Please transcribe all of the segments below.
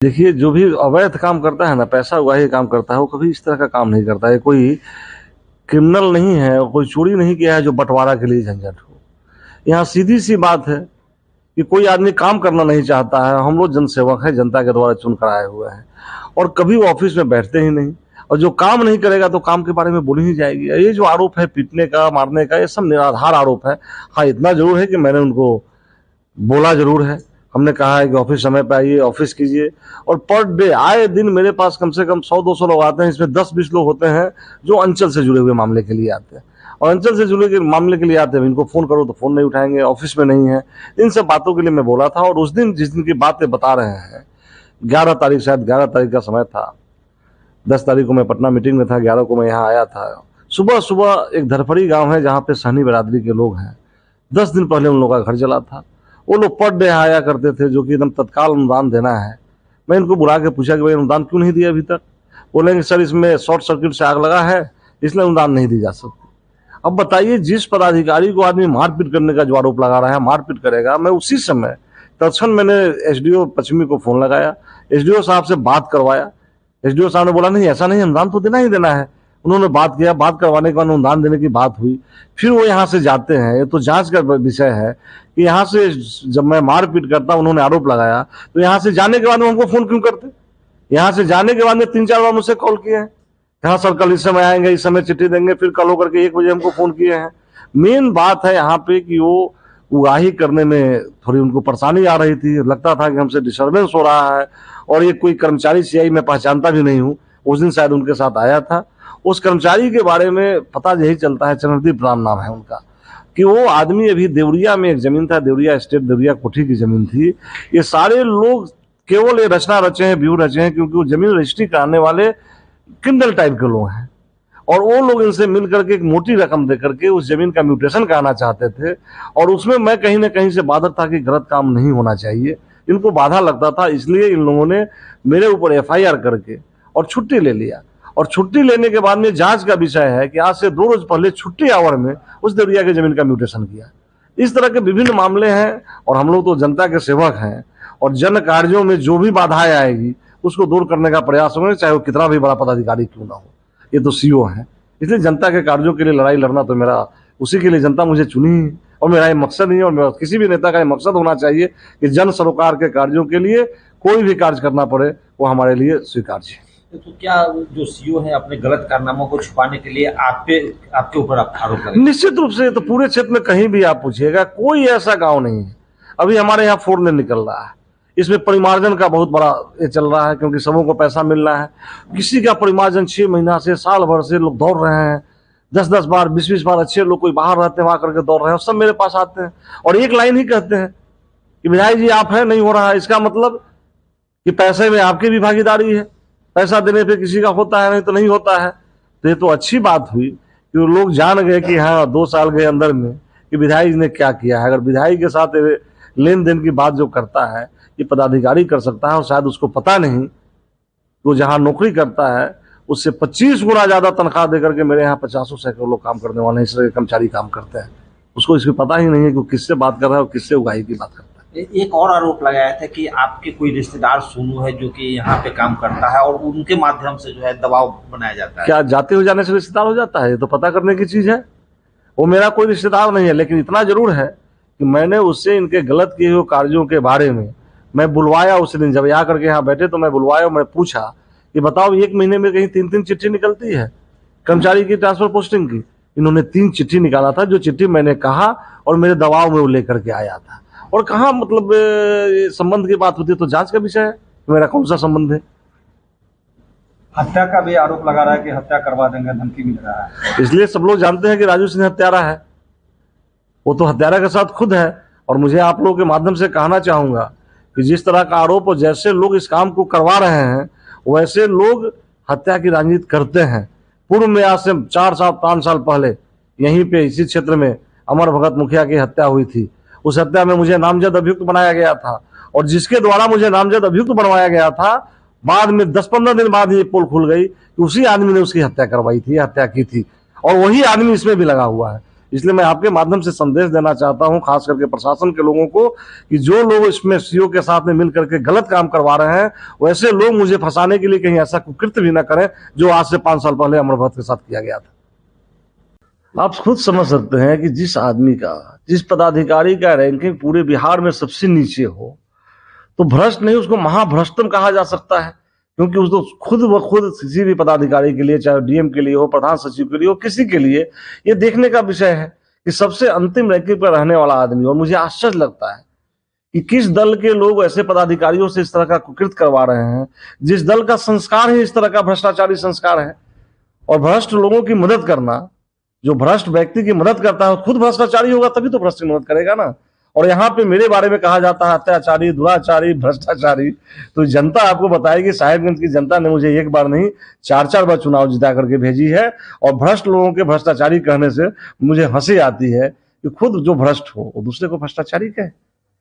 देखिए, जो भी अवैध काम करता है ना, पैसा उगाही काम करता है, वो कभी इस तरह का काम नहीं करता है। कोई क्रिमिनल नहीं है, कोई चोरी नहीं किया है जो बँटवारा के लिए झंझट हो। यहाँ सीधी-सी बात है कि कोई आदमी काम करना नहीं चाहता है, हम लोग जनसेवक हैं, जनता के द्वारा चुन कर आए हुए हैं और कभी वो ऑफ़िस में बैठते ही नहीं और जो काम नहीं करेगा तो काम के बारे में बोली ही जाएगी। ये जो आरोप है पीटने का, मारने का, ये सब निराधार आरोप है। हाँ, इतना ज़रूर है कि मैंने उनको बोला ज़रूर है। हमने कहा है कि ऑफिस समय पे आइए, ऑफिस कीजिए और पर डे आए दिन मेरे पास कम से कम 100-200 लोग आते हैं। इसमें 10-20 लोग होते हैं जो अंचल से जुड़े हुए मामले के लिए आते हैं और अंचल से जुड़े के मामले के लिए आते हैं। इनको फ़ोन करो तो फ़ोन नहीं उठाएंगे, ऑफिस में नहीं है। इन सब बातों के लिए मैं बोला था और उस दिन जिस दिन की बातें बता रहे हैं, 11 तारीख, शायद 11 तारीख का समय था। 10 तारीख को मैं पटना मीटिंग में था, 11 को मैं यहाँ आया था। सुबह-सुबह एक धरफड़ी गाँव है जहाँ पे सहनी बिरादरी के लोग हैं। 10 दिन पहले उन लोगों का घर जला था। वो लोग पर डे आया करते थे जो कि एकदम तत्काल अनुदान देना है। मैं इनको बुला के पूछा कि भाई अनुदान क्यों नहीं दिया अभी तक? बोलेंगे सर इसमें शॉर्ट सर्किट से आग लगा है, इसलिए अनुदान नहीं दी जा सकती। अब बताइए, जिस पदाधिकारी को आदमी मारपीट करने का जो आरोप लगा रहा है, मारपीट करेगा, मैं उसी समय तत्क्षण मैंने एसडीओ पश्चिमी को फ़ोन लगाया, एसडीओ साहब से बात करवाया। एसडीओ साहब ने बोला नहीं ऐसा नहीं, अनुदान तो देना ही देना है। उन्होंने बात किया, बात करवाने के बाद अनुदान देने की बात हुई। फिर वो यहाँ से जाते हैं, ये तो जांच का विषय है कि यहाँ से जब मैं मारपीट करता, उन्होंने आरोप लगाया, तो यहाँ से जाने के बाद में हमको फ़ोन क्यों करते? यहाँ से जाने के बाद में 3-4 बार मुझसे कॉल किए हैं, हाँ सर कल इस समय आएंगे, इस समय चिट्ठी देंगे, फिर कल होकर के 1 बजे हमको फ़ोन किए हैं। मेन बात है यहाँ पे कि वो उगाही करने में थोड़ी उनको परेशानी आ रही थी, लगता था कि हमसे डिस्टर्बेंस हो रहा है और ये कोई कर्मचारी सीआई मैं पहचानता भी नहीं हूँ, उस दिन शायद उनके साथ आया था। उस कर्मचारी के बारे में पता यही चलता है, चरणदीप राम नाम है उनका, कि वो आदमी अभी देवरिया में एक ज़मीन था, देवरिया स्टेट, देवरिया कोठी की ज़मीन थी। ये सारे लोग केवल ये रचना रचे हैं, व्यू रचे हैं, क्योंकि वो ज़मीन रजिस्ट्री कराने वाले क्रिमिनल टाइप के लोग हैं और वो लोग इनसे मिल करके एक मोटी रकम दे करके उस जमीन का म्यूटेशन कराना चाहते थे और उसमें मैं कहीं ना कहीं से बाधक था कि गलत काम नहीं होना चाहिए, इनको बाधा लगता था, इसलिए इन लोगों ने मेरे ऊपर एफआईआर करके और छुट्टी ले लिया। और छुट्टी लेने के बाद में जांच का विषय है कि आज से 2 रोज पहले छुट्टी आवर में उस देवरिया की जमीन का म्यूटेशन किया। इस तरह के विभिन्न मामले हैं और हम लोग तो जनता के सेवक हैं और जन कार्यों में जो भी बाधाएं आएगी उसको दूर करने का प्रयास होगा, चाहे वो कितना भी बड़ा पदाधिकारी क्यों ना हो। ये तो सीओ है, इसलिए जनता के कार्यों के लिए लड़ाई लड़ना तो मेरा, उसी के लिए जनता मुझे चुनी है और मेरा ये मकसद नहीं है और मेरा किसी भी नेता का ये मकसद होना चाहिए कि जन सरोकार के कार्यों के लिए कोई भी कार्य करना पड़े वो हमारे लिए स्वीकार्य है। तो क्या जो सीईओ है अपने गलत कारनामों को छुपाने के लिए आपके ऊपर आरोप लगे? निश्चित रूप से, तो पूरे क्षेत्र में कहीं भी आप पूछिएगा, कोई ऐसा गांव नहीं है। अभी हमारे यहाँ 4 लेन निकल रहा है, इसमें परिमार्जन का बहुत बड़ा ये चल रहा है क्योंकि सबों को पैसा मिल रहा है। किसी का परिमार्जन 6 महीना से, साल भर से लोग दौड़ रहे हैं, 10-10 बार, 20-20 बार, अच्छे लोग कोई बाहर रहते हैं वहां करके दौड़ रहे हैं, सब मेरे पास आते हैं और एक लाइन ही कहते हैं कि विधायक जी आप हैं, नहीं हो रहा है। इसका मतलब कि पैसे में आपकी भी भागीदारी है, पैसा देने पे किसी का होता है, नहीं तो नहीं होता है। तो ये तो अच्छी बात हुई कि वो लोग जान गए कि हाँ 2 साल गए अंदर में कि विधायक ने क्या किया है। अगर विधायक के साथ लेन देन की बात जो करता है ये पदाधिकारी कर सकता है और शायद उसको पता नहीं, वो जहाँ नौकरी करता है उससे 25 गुना ज्यादा तनख्वाह देकर के मेरे यहाँ 50-100 लोग काम करने वाले हैं, इस तरह के कर्मचारी काम करते हैं, उसको इसको पता ही नहीं है कि वो किससे बात कर रहा है और किससे उगाही की बात करता है। एक और आरोप लगाया था कि आपके कोई रिश्तेदार सोनू है जो कि यहाँ पे काम करता है और उनके माध्यम से जो है दबाव बनाया जाता है। क्या जाते हो जाने से रिश्तेदार हो जाता है? ये तो पता करने की चीज है। वो मेरा कोई रिश्तेदार नहीं है, लेकिन इतना जरूर है कि मैंने उससे इनके गलत किए हुए कार्यों के बारे में मैं बुलवाया। उस दिन जब यहाँ करके यहाँ बैठे तो मैं बुलवाया, मैं पूछा कि बताओ 1 महीने में कहीं 3-3 चिट्ठी निकलती है कर्मचारी की ट्रांसफर पोस्टिंग की? इन्होंने 3 चिट्ठी निकाला था, जो चिट्ठी मैंने कहा और मेरे दबाव में वो लेकर के आया था। और कहाँ मतलब संबंध की बात होती है तो जांच का विषय है, मेरा कौन सा संबंध है। हत्या का भी आरोप लगा रहा है कि हत्या करवा देंगे, धमकी मिल रहा है। इसलिए सब लोग जानते हैं कि राजू सिंह हत्यारा है, वो तो हत्यारा के साथ खुद है। और मुझे आप लोगों के माध्यम से कहना चाहूंगा कि जिस तरह का आरोप और जैसे लोग इस काम को करवा रहे हैं वैसे लोग हत्या की राजनीति करते हैं। पूर्व में आज से 4-5 साल पहले यहीं पे इसी क्षेत्र में अमर भगत मुखिया की हत्या हुई थी। उस हत्या में मुझे नामजद अभियुक्त बनाया गया था और जिसके द्वारा मुझे नामजद अभियुक्त बनवाया गया था, बाद में 10-15 दिन बाद ये पोल खुल गई कि उसी आदमी ने उसकी हत्या करवाई थी, हत्या की थी और वही आदमी इसमें भी लगा हुआ है। इसलिए मैं आपके माध्यम से संदेश देना चाहता हूं, खास करके प्रशासन के लोगों को, कि जो लोग इसमें सीओ के साथ में मिल करके गलत काम करवा रहे हैं, वैसे लोग मुझे फंसाने के लिए कहीं ऐसा कुकृत्य भी ना करें जो आज से 5 साल पहले अमर भट्ट के साथ किया गया था। आप खुद समझ सकते हैं कि जिस आदमी का, जिस पदाधिकारी का रैंकिंग पूरे बिहार में सबसे नीचे हो, तो भ्रष्ट नहीं, उसको महाभ्रष्टम कहा जा सकता है, क्योंकि उसको खुद व खुद किसी भी पदाधिकारी के लिए, चाहे डीएम के लिए हो, प्रधान सचिव के लिए हो, किसी के लिए ये देखने का विषय है कि सबसे अंतिम रैंकिंग पर रहने वाला आदमी, और मुझे आश्चर्य लगता है कि किस दल के लोग ऐसे पदाधिकारियों से इस तरह का कुकृत्य करवा रहे हैं, जिस दल का संस्कार ही इस तरह का भ्रष्टाचारी संस्कार है। और भ्रष्ट लोगों की मदद करना, जो भ्रष्ट व्यक्ति की मदद करता है खुद भ्रष्टाचारी होगा तभी तो भ्रष्ट की मदद करेगा ना। और यहाँ पे मेरे बारे में कहा जाता है अत्याचारी, दुराचारी, भ्रष्टाचारी, तो जनता आपको बताएगी, साहिबगंज की जनता ने मुझे एक बार नहीं 4-4 बार चुनाव जिता करके भेजी है। और भ्रष्ट लोगों के भ्रष्टाचारी कहने से मुझे हंसी आती है कि खुद जो भ्रष्ट हो वो दूसरे को भ्रष्टाचारी कहे।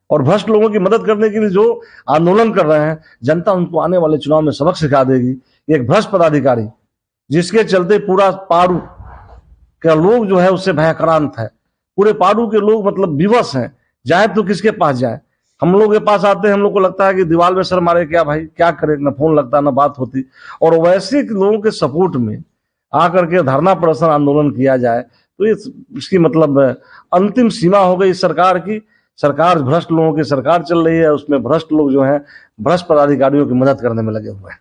और भ्रष्ट लोगों की मदद करने के लिए जो आंदोलन कर रहे हैं, जनता उनको आने वाले चुनाव में सबक सिखा देगी। एक भ्रष्ट पदाधिकारी जिसके चलते पूरा पारू का लोग जो है उससे भयक्रांत है, पूरे पारू के लोग मतलब विवश हैं, जाए तो किसके पास जाए। हम लोग के पास आते हैं, हम लोग को लगता है कि दीवार में सर मारे, क्या भाई क्या करे, ना फोन लगता ना बात होती। और वैसे लोगों के सपोर्ट में आकर के धरना प्रदर्शन आंदोलन किया जाए तो ये इसकी मतलब अंतिम सीमा हो गई सरकार की। सरकार भ्रष्ट लोगों की सरकार चल रही है, उसमें भ्रष्ट लोग जो हैं भ्रष्ट पदाधिकारियों की मदद करने में लगे हुए हैं।